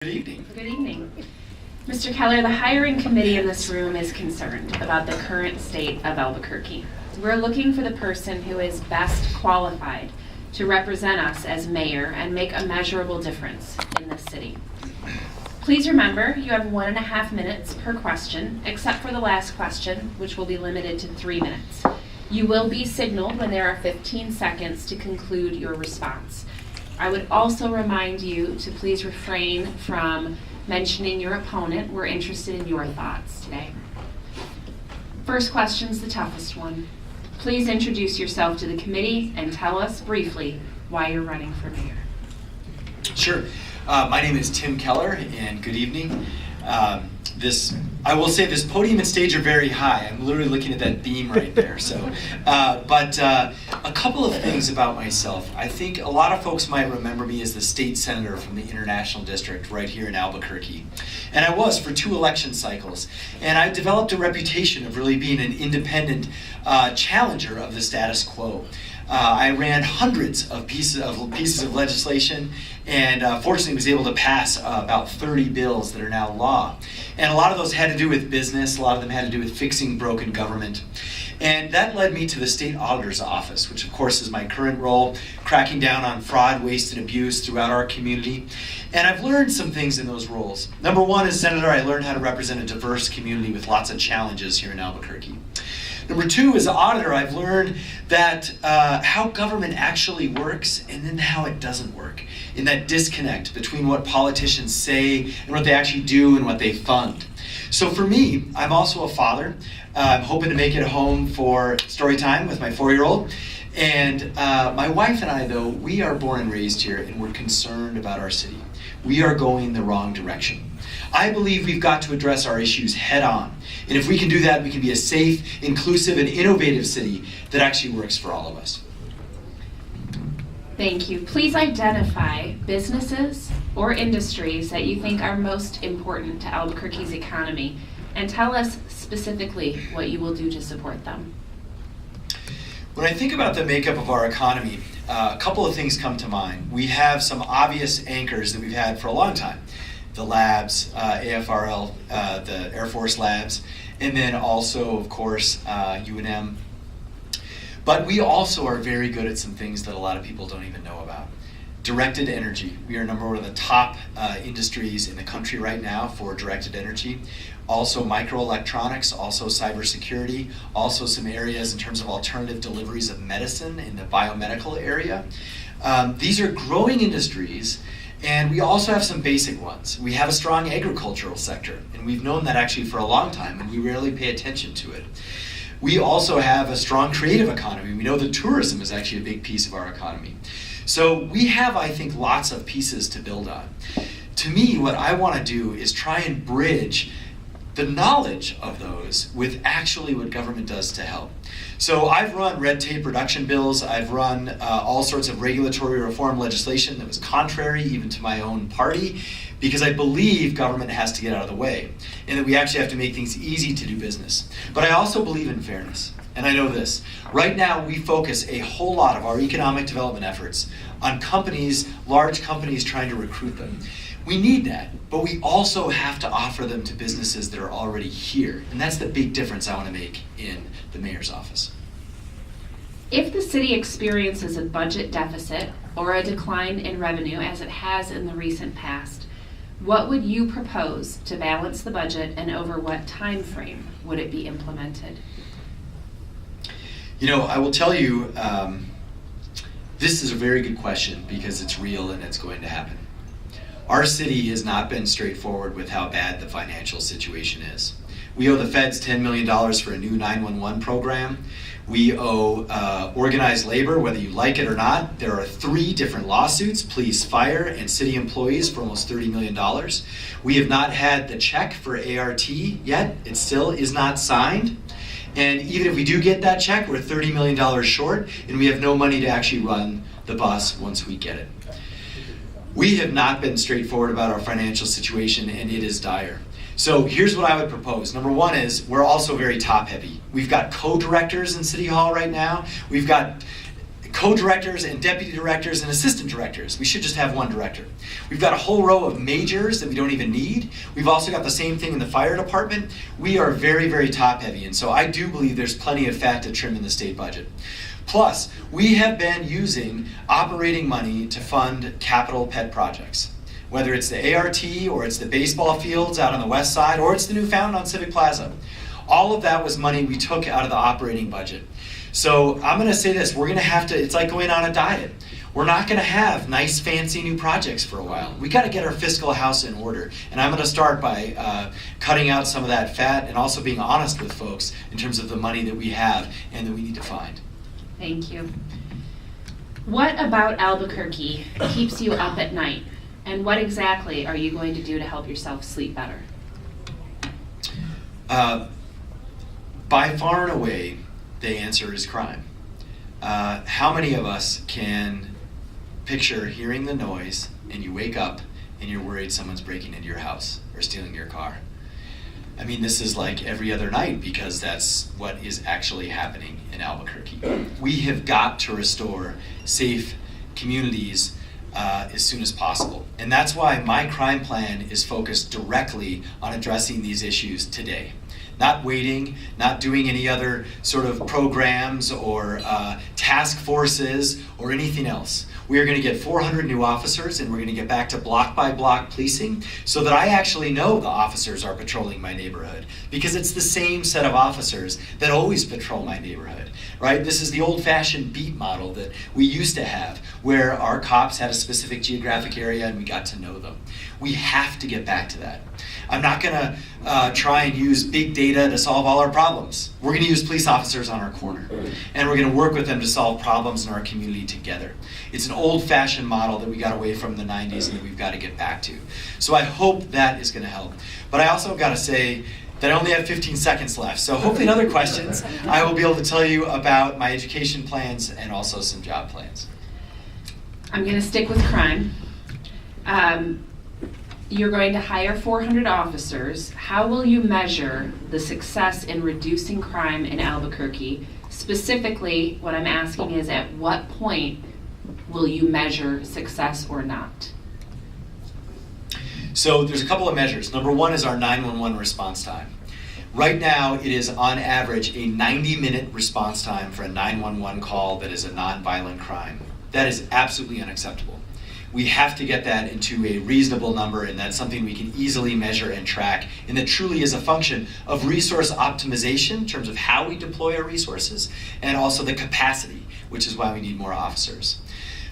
Good evening. Good evening. Mr. Keller, the hiring committee in this room is concerned about the current state of Albuquerque. We're looking for the person who is best qualified to represent us as mayor and make a measurable difference in this city. Please remember, you have 1.5 minutes per question, except for the last question, which will be limited to 3 minutes. You will be signaled when there are 15 seconds to conclude your response. I would also remind you to please refrain from mentioning your opponent. We're interested in your thoughts today. First question's the toughest one. Please introduce yourself to the committee and tell us briefly why you're running for mayor. Sure. My name is Tim Keller, and good evening. I will say this podium and stage are very high. I'm literally looking at that beam right there. But a couple of things about myself. I think a lot of folks might remember me as the state senator from the International District right here in Albuquerque. And I was for 2 election cycles. And I developed a reputation of really being an independent challenger of the status quo. I ran hundreds of pieces of legislation, and fortunately was able to pass about 30 bills that are now law. And a lot of those had to do with business, a lot of them had to do with fixing broken government. And that led me to the state auditor's office, which of course is my current role, cracking down on fraud, waste, and abuse throughout our community. And I've learned some things in those roles. Number one, as senator, I learned how to represent a diverse community with lots of challenges here in Albuquerque. Number 2, as an auditor, I've learned that how government actually works and then how it doesn't work, in that disconnect between what politicians say and what they actually do and what they fund. So for me, I'm also a father. I'm hoping to make it home for story time with my 4-year-old. And my wife and I, though, we are born and raised here, and we're concerned about our city. We are going the wrong direction. I believe we've got to address our issues head on. And if we can do that, we can be a safe, inclusive, and innovative city that actually works for all of us. Thank you. Please identify businesses or industries that you think are most important to Albuquerque's economy, and tell us specifically what you will do to support them. When I think about the makeup of our economy, a couple of things come to mind. We have some obvious anchors that we've had for a long time. The labs, AFRL, the Air Force labs, and then also, of course, UNM. But we also are very good at some things that a lot of people don't even know about. Directed energy. We are number one of the top industries in the country right now for directed energy. Also microelectronics, also cybersecurity, also some areas in terms of alternative deliveries of medicine in the biomedical area. These are growing industries. And we also have some basic ones. We have a strong agricultural sector, and we've known that actually for a long time, and we rarely pay attention to it. We also have a strong creative economy. We know that tourism is actually a big piece of our economy. So we have, I think, lots of pieces to build on. To me, what I want to do is try and bridge the knowledge of those with actually what government does to help. So I've run red tape reduction bills. I've run all sorts of regulatory reform legislation that was contrary even to my own party, because I believe government has to get out of the way and that we actually have to make things easy to do business. But I also believe in fairness. And I know this. Right now, we focus a whole lot of our economic development efforts on companies, large companies trying to recruit them. We need that, but we also have to offer them to businesses that are already here. And that's the big difference I want to make in the mayor's office. If the city experiences a budget deficit or a decline in revenue, as it has in the recent past, what would you propose to balance the budget, and over what time frame would it be implemented? You know, I will tell you, this is a very good question because it's real and it's going to happen. Our city has not been straightforward with how bad the financial situation is. We owe the feds $10 million for a new 911 program. We owe organized labor, whether you like it or not. There are 3 different lawsuits, police, fire, and city employees for almost $30 million. We have not had the check for ART yet. It still is not signed. And even if we do get that check, we're $30 million short, and we have no money to actually run the bus once we get it. We have not been straightforward about our financial situation, and it is dire. So here's what I would propose. Number one is we're also very top heavy. We've got co-directors in City Hall right now. We've got co-directors and deputy directors and assistant directors. We should just have one director. We've got a whole row of majors that we don't even need. We've also got the same thing in the fire department. We are very, very top heavy, and so I do believe there's plenty of fat to trim in the state budget. Plus, we have been using operating money to fund capital pet projects. Whether it's the ART or it's the baseball fields out on the west side or it's the new fountain on Civic Plaza. All of that was money we took out of the operating budget. So I'm gonna say this, we're gonna have to, it's like going on a diet. We're not gonna have nice fancy new projects for a while. We gotta get our fiscal house in order. And I'm gonna start by cutting out some of that fat and also being honest with folks in terms of the money that we have and that we need to find. Thank you. What about Albuquerque keeps you up at night? And what exactly are you going to do to help yourself sleep better? By far and away, the answer is crime. How many of us can picture hearing the noise and you wake up and you're worried someone's breaking into your house or stealing your car? I mean, this is like every other night because that's what is actually happening in Albuquerque. We have got to restore safe communities as soon as possible. And that's why my crime plan is focused directly on addressing these issues today. Not waiting, not doing any other sort of programs or task forces or anything else. We are going to get 400 new officers and we're going to get back to block by block policing so that I actually know the officers are patrolling my neighborhood because it's the same set of officers that always patrol my neighborhood, right? This is the old-fashioned beat model that we used to have where our cops had a specific geographic area and we got to know them. We have to get back to that. I'm not going to try and use big data to solve all our problems. We're going to use police officers on our corner, and we're going to work with them to solve problems in our community together. It's an old-fashioned model that we got away from in the 90s and that we've got to get back to. So I hope that is going to help. But I also got to say that I only have 15 seconds left. So hopefully in other questions, I will be able to tell you about my education plans and also some job plans. I'm going to stick with crime. You're going to hire 400 officers. How will you measure the success in reducing crime in Albuquerque? Specifically, what I'm asking is at what point will you measure success or not? So there's a couple of measures. Number one is our 911 response time. Right now, it is on average a 90-minute response time for a 911 call that is a nonviolent crime. That is absolutely unacceptable. We have to get that into a reasonable number, and that's something we can easily measure and track, and that truly is a function of resource optimization in terms of how we deploy our resources, and also the capacity, which is why we need more officers.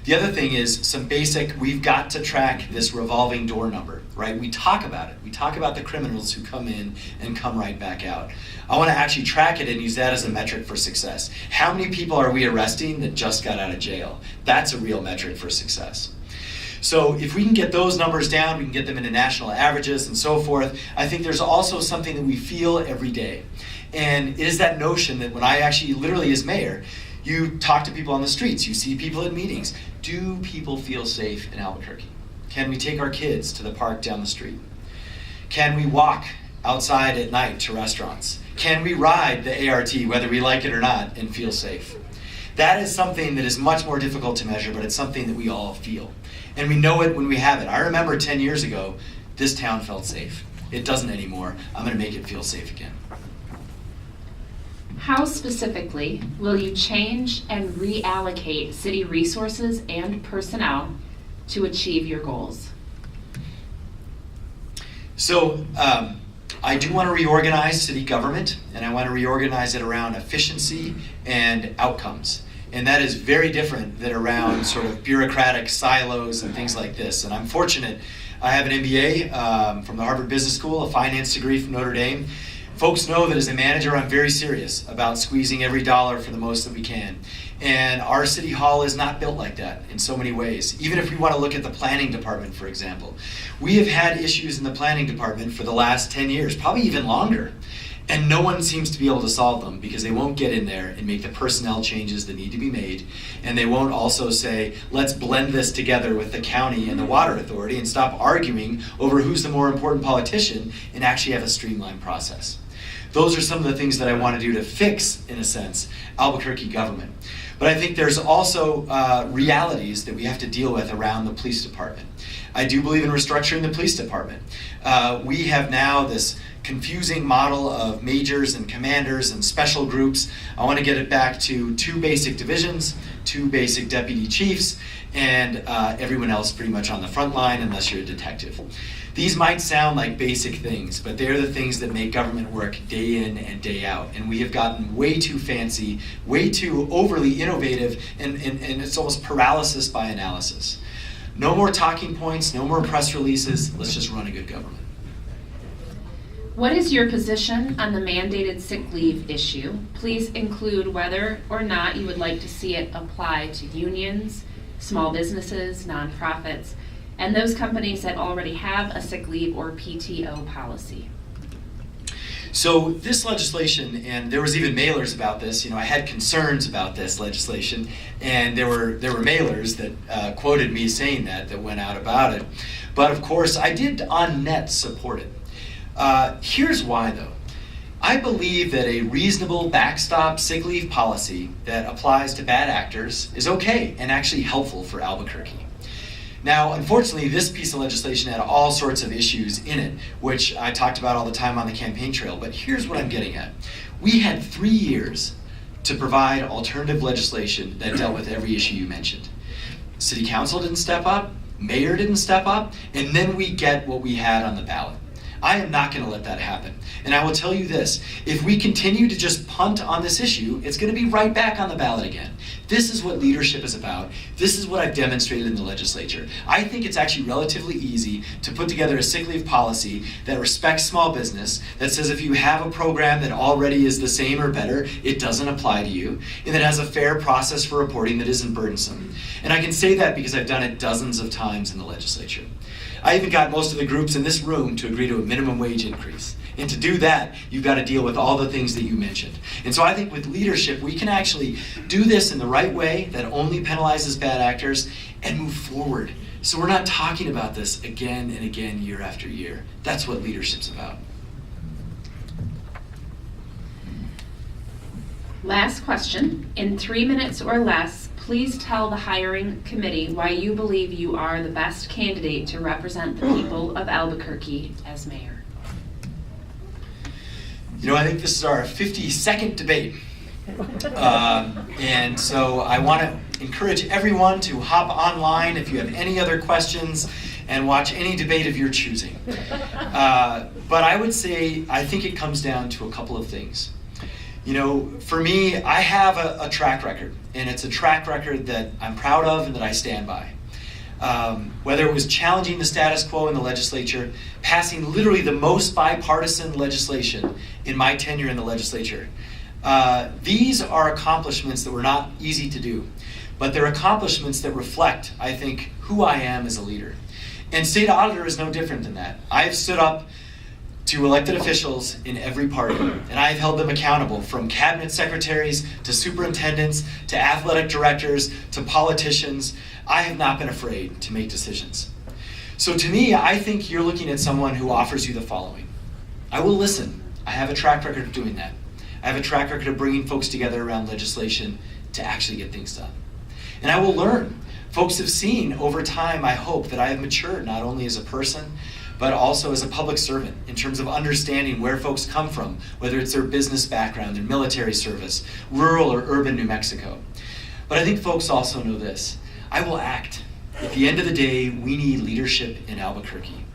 The other thing is some basic, we've got to track this revolving door number, right? We talk about it. We talk about the criminals who come in and come right back out. I want to actually track it and use that as a metric for success. How many people are we arresting that just got out of jail? That's a real metric for success. So if we can get those numbers down, we can get them into national averages and so forth. I think there's also something that we feel every day. And it is that notion that when I actually, literally as mayor, you talk to people on the streets, you see people at meetings. Do people feel safe in Albuquerque? Can we take our kids to the park down the street? Can we walk outside at night to restaurants? Can we ride the ART, whether we like it or not, and feel safe? That is something that is much more difficult to measure, but it's something that we all feel. And we know it when we have it. I remember 10 years ago, this town felt safe. It doesn't anymore. I'm going to make it feel safe again. How specifically will you change and reallocate city resources and personnel to achieve your goals? So I do want to reorganize city government, and I want to reorganize it around efficiency and outcomes. And that is very different than around sort of bureaucratic silos and things like this. And I'm fortunate, I have an MBA from the Harvard Business School, a finance degree from Notre Dame. Folks know that as a manager, I'm very serious about squeezing every dollar for the most that we can. And our city hall is not built like that in so many ways. Even if we want to look at the planning department, for example. We have had issues in the planning department for the last 10 years, probably even longer. And no one seems to be able to solve them because they won't get in there and make the personnel changes that need to be made. And they won't also say, let's blend this together with the county and the water authority and stop arguing over who's the more important politician and actually have a streamlined process. Those are some of the things that I want to do to fix, in a sense, Albuquerque government. But I think there's also realities that we have to deal with around the police department. I do believe in restructuring the police department. We have now this confusing model of majors and commanders and special groups. I want to get it back to 2 basic divisions, 2 basic deputy chiefs, and everyone else pretty much on the front line unless you're a detective. These might sound like basic things, but they're the things that make government work day in and day out. And we have gotten way too fancy, way too overly innovative, and it's almost paralysis by analysis. No more talking points, no more press releases, let's just run a good government. What is your position on the mandated sick leave issue? Please include whether or not you would like to see it apply to unions, small businesses, nonprofits, and those companies that already have a sick leave or PTO policy. So this legislation, and there was even mailers about this, I had concerns about this legislation, and there were mailers that quoted me saying that went out about it. But of course, I did on net support it. Here's why though. I believe that a reasonable backstop sick leave policy that applies to bad actors is okay and actually helpful for Albuquerque. Now, unfortunately, this piece of legislation had all sorts of issues in it, which I talked about all the time on the campaign trail, but here's what I'm getting at. We had 3 years to provide alternative legislation that dealt with every issue you mentioned. City Council didn't step up, Mayor didn't step up, and then we get what we had on the ballot. I am not going to let that happen. And I will tell you this, if we continue to just punt on this issue, it's going to be right back on the ballot again. This is what leadership is about. This is what I've demonstrated in the legislature. I think it's actually relatively easy to put together a sick leave policy that respects small business, that says if you have a program that already is the same or better, it doesn't apply to you, and that has a fair process for reporting that isn't burdensome. And I can say that because I've done it dozens of times in the legislature. I even got most of the groups in this room to agree to a minimum wage increase. And to do that, you've got to deal with all the things that you mentioned. And so I think with leadership, we can actually do this in the right way that only penalizes bad actors and move forward. So we're not talking about this again and again, year after year. That's what leadership's about. Last question. In 3 minutes or less, please tell the hiring committee why you believe you are the best candidate to represent the people of Albuquerque as mayor. I think this is our 52nd debate. And so I want to encourage everyone to hop online if you have any other questions and watch any debate of your choosing. But I would say, I think it comes down to a couple of things. For me, I have a track record, and it's a track record that I'm proud of and that I stand by. Whether it was challenging the status quo in the legislature, passing literally the most bipartisan legislation in my tenure in the legislature. These are accomplishments that were not easy to do, but they're accomplishments that reflect, I think, who I am as a leader. And state auditor is no different than that. I've stood up to elected officials in every party, and I've held them accountable, from cabinet secretaries to superintendents to athletic directors to politicians. I have not been afraid to make decisions. So to me, I think you're looking at someone who offers you the following. I will listen. I have a track record of doing that. I have a track record of bringing folks together around legislation to actually get things done. And I will learn. Folks have seen over time, I hope, that I have matured not only as a person, but also as a public servant in terms of understanding where folks come from, whether it's their business background, their military service, rural or urban New Mexico. But I think folks also know this. I will act. At the end of the day, we need leadership in Albuquerque.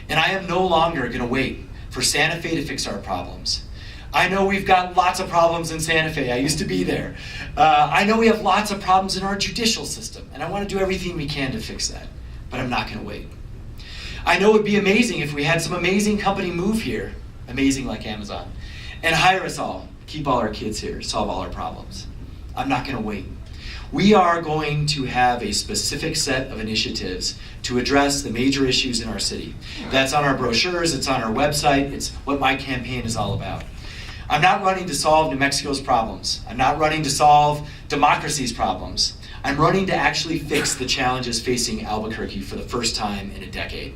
And I am no longer going to wait for Santa Fe to fix our problems. I know we've got lots of problems in Santa Fe. I used to be there. I know we have lots of problems in our judicial system, and I want to do everything we can to fix that. But I'm not going to wait. I know it would be amazing if we had some amazing company move here, amazing like Amazon, and hire us all, keep all our kids here, solve all our problems. I'm not going to wait. We are going to have a specific set of initiatives to address the major issues in our city. That's on our brochures, it's on our website, it's what my campaign is all about. I'm not running to solve New Mexico's problems. I'm not running to solve democracy's problems. I'm running to actually fix the challenges facing Albuquerque for the first time in a decade.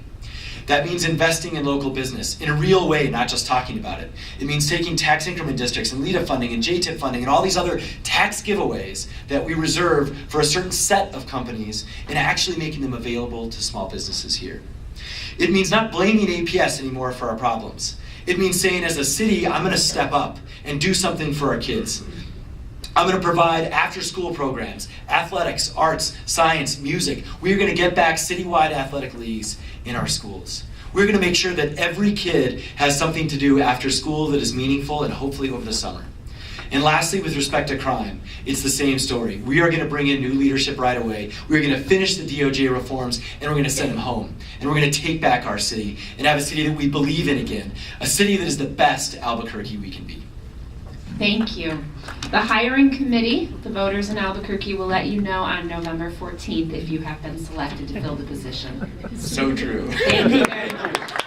That means investing in local business in a real way, not just talking about it. It means taking tax increment districts and LEDA funding and JTIP funding and all these other tax giveaways that we reserve for a certain set of companies and actually making them available to small businesses here. It means not blaming APS anymore for our problems. It means saying, as a city, I'm going to step up and do something for our kids. I'm going to provide after-school programs, athletics, arts, science, music. We're going to get back citywide athletic leagues in our schools. We're going to make sure that every kid has something to do after school that is meaningful and hopefully over the summer. And lastly, with respect to crime, it's the same story. We are going to bring in new leadership right away. We're going to finish the DOJ reforms, and we're going to send them home. And we're going to take back our city and have a city that we believe in again, a city that is the best Albuquerque we can be. Thank you. The hiring committee, the voters in Albuquerque, will let you know on November 14th if you have been selected to fill the position. So true. Thank you very much.